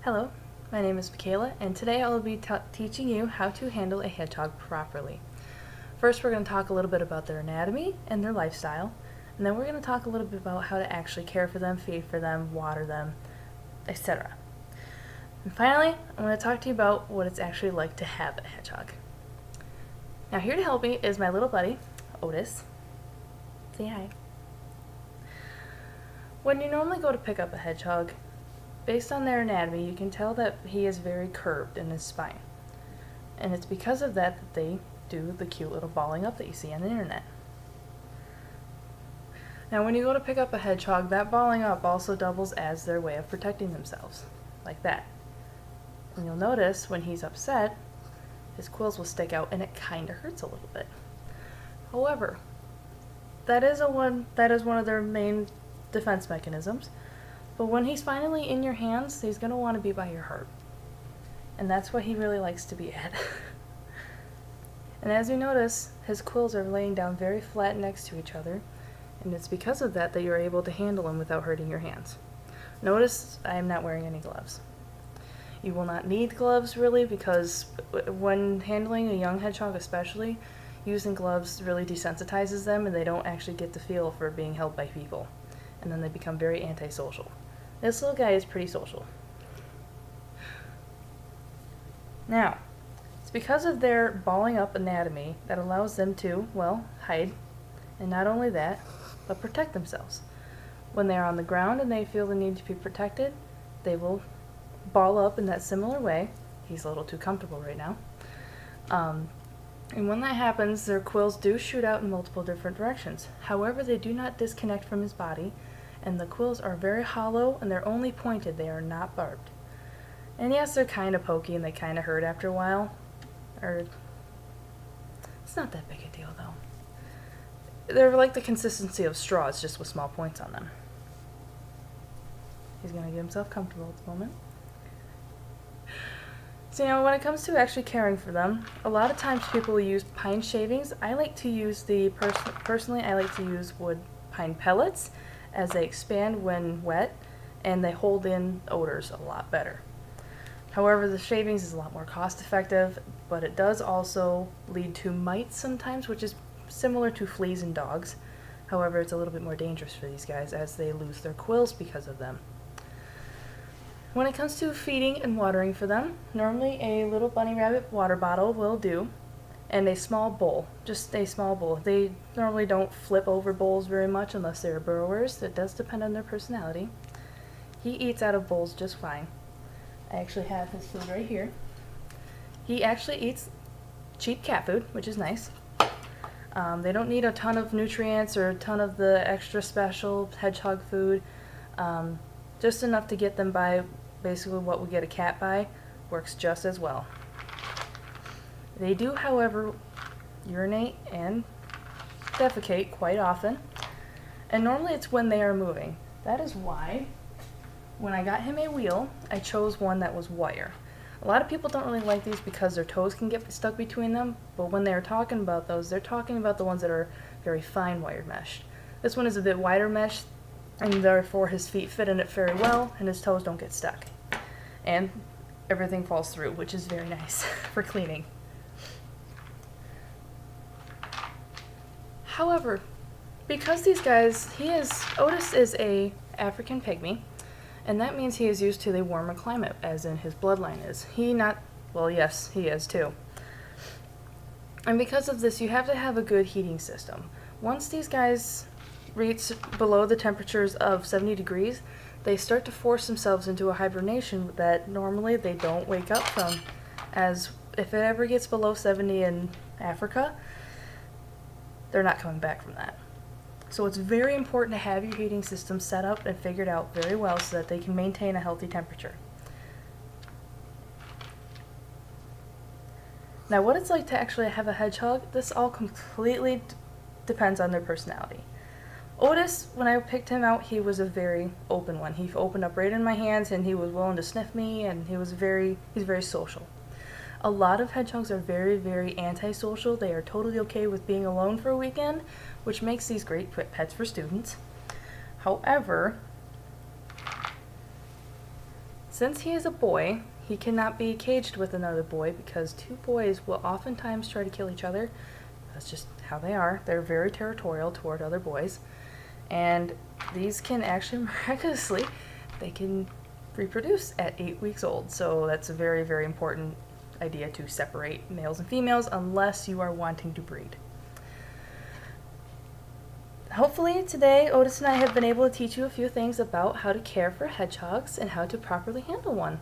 Hello, my name is Michaela, and today I will be teaching you how to handle a hedgehog properly. First, we're going to talk a little bit about their anatomy and their lifestyle, and then we're going to talk a little bit about how to actually care for them, feed for them, water them, etc. And finally, I'm going to talk to you about what it's actually like to have a hedgehog. Now, here to help me is my little buddy, Otis. Say hi. When you normally go to pick up a hedgehog, based on their anatomy, you can tell that he is very curved in his spine. And it's because of that that they do the cute little balling up that you see on the internet. Now when you go to pick up a hedgehog, that balling up also doubles as their way of protecting themselves, like that. And you'll notice when he's upset, his quills will stick out and it kind of hurts a little bit. However, that is one of their main defense mechanisms. But when he's finally in your hands, he's going to want to be by your heart. And that's what he really likes to be at. And as you notice, his quills are laying down very flat next to each other, and it's because of that that you're able to handle him without hurting your hands. Notice I am not wearing any gloves. You will not need gloves really, because when handling a young hedgehog especially, using gloves really desensitizes them and they don't actually get the feel for being held by people. And then they become very antisocial. This little guy is pretty social. Now, it's because of their balling up anatomy that allows them to, well, hide, and not only that, but protect themselves. When they're on the ground and they feel the need to be protected, they will ball up in that similar way. He's a little too comfortable right now. And when that happens, their quills do shoot out in multiple different directions. However, they do not disconnect from his body, and the quills are very hollow and they're only pointed, they are not barbed. And yes, they're kind of pokey and they kind of hurt after a while. It's not that big a deal though. They're like the consistency of straws, just with small points on them. He's going to get himself comfortable at the moment. So when it comes to actually caring for them, a lot of times people will use pine shavings. I like to use personally I like to use wood pine pellets, as they expand when wet and they hold in odors a lot better. However, the shavings is a lot more cost effective, but it does also lead to mites sometimes, which is similar to fleas in dogs. However, it's a little bit more dangerous for these guys as they lose their quills because of them. When it comes to feeding and watering for them, normally a little bunny rabbit water bottle will do, and a small bowl, just a small bowl. They normally don't flip over bowls very much unless they're burrowers. It does depend on their personality. He eats out of bowls just fine. I actually have his food right here. He actually eats cheap cat food, which is nice. They don't need a ton of nutrients or a ton of the extra special hedgehog food. Just enough to get them by basically what we get a cat by works just as well. They do, however, urinate and defecate quite often, and normally it's when they are moving. That is why, when I got him a wheel, I chose one that was wire. A lot of people don't really like these because their toes can get stuck between them, but when they're talking about those, they're talking about the ones that are very fine wire meshed. This one is a bit wider mesh, and therefore his feet fit in it very well, and his toes don't get stuck. And everything falls through, which is very nice for cleaning. However, because these guys, Otis is a African pygmy, and that means he is used to the warmer climate, as in his bloodline is. Yes, he is too. And because of this, you have to have a good heating system. Once these guys reach below the temperatures of 70 degrees, they start to force themselves into a hibernation that normally they don't wake up from, as if it ever gets below 70 in Africa, they're not coming back from that. So it's very important to have your heating system set up and figured out very well so that they can maintain a healthy temperature. Now, what it's like to actually have a hedgehog, this all completely depends on their personality. Otis, when I picked him out, he was a very open one. He opened up right in my hands and he was willing to sniff me, and he's very social. A lot of hedgehogs are very, very antisocial. They are totally okay with being alone for a weekend, which makes these great pets for students. However, Since he is a boy, he cannot be caged with another boy because two boys will oftentimes try to kill each other. That's just how they are. They're very territorial toward other boys. And these can actually miraculously, they can reproduce at 8 weeks old. So that's a very, very important idea to separate males and females unless you are wanting to breed. Hopefully today Otis and I have been able to teach you a few things about how to care for hedgehogs and how to properly handle one.